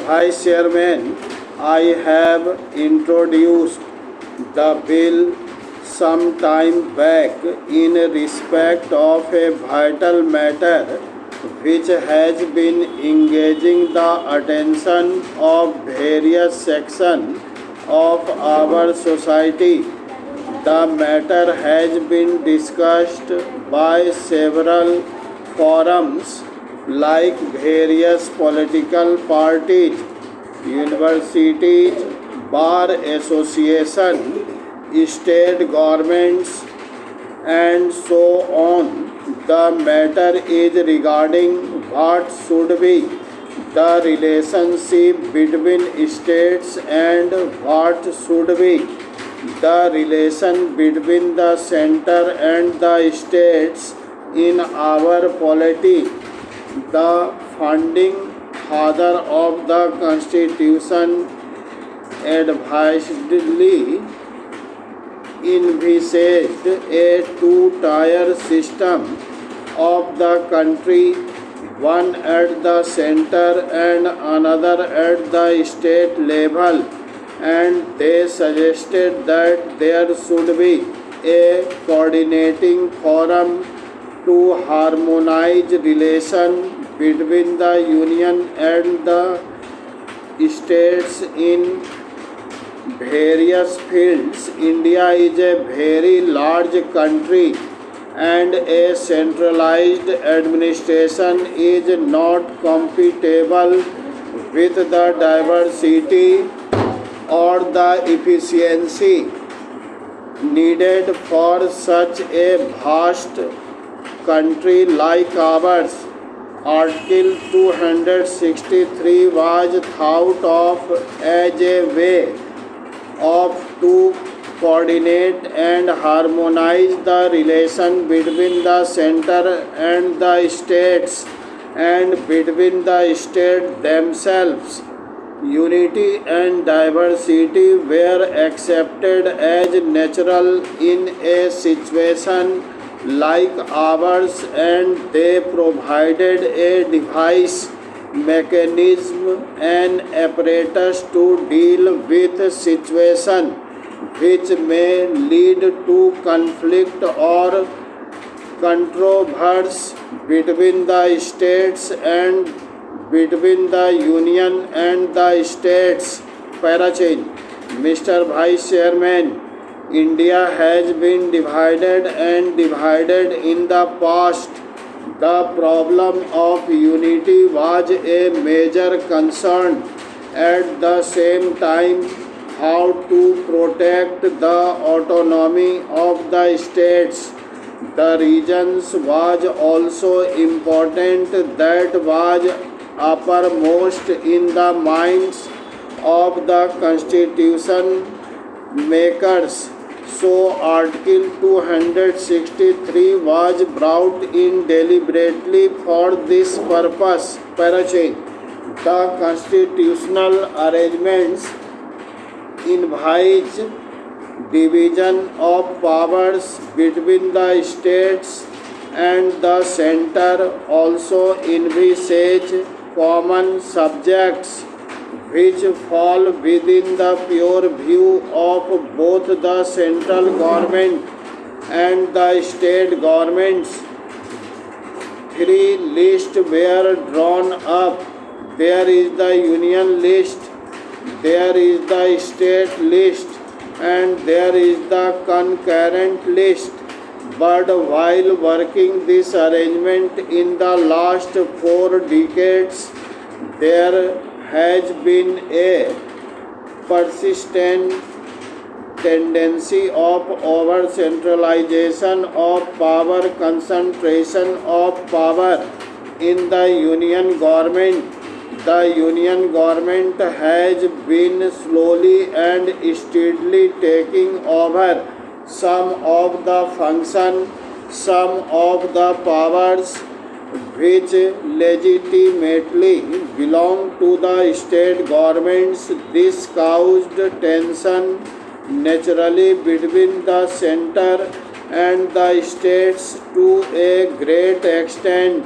Vice Chairman, I have introduced the bill some time back in respect of a vital matter which has been engaging the attention of various sections of our society. The matter has been discussed by several forums like various political parties, universities, bar association, state governments, and so on. The matter is regarding what should be the relationship between states and what should be the relation between the center and the states in our polity. The founding father of the Constitution advisedly envisaged a two-tier system of the country, one at the center and another at the state level, and they suggested that there should be a coordinating forum to harmonize relations between the union and the states in various fields. India is a very large country and a centralized administration is not compatible with the diversity or the efficiency needed for such a vast country like ours. Article 263 was thought of as a way of to coordinate and harmonize the relation between the center and the states and between the states themselves. Unity and diversity were accepted as natural in a situation like ours, and they provided a device, mechanism, and apparatus to deal with situation which may lead to conflict or controversy between the states and between the union and the states. Parachange. Mr. Vice Chairman, India has been divided in the past. The problem of unity was a major concern. At the same time, how to protect the autonomy of the states, the regions was also important. That was uppermost in the minds of the constitution makers. So Article 263 was brought in deliberately for this purpose. Parachange. The constitutional arrangements envisage division of powers between the states and the center, also envisage common subjects which fall within the purview of both the central government and the state governments. Three lists were drawn up. There is the union list, there is the state list, and there is the concurrent list. But while working this arrangement in the last 4 decades, there has been a persistent tendency of over-centralization of power, concentration of power in the union government. The union government has been slowly and steadily taking over some of the functions, some of the powers which legitimately belong to the state governments. This caused tension naturally between the center and the states to a great extent.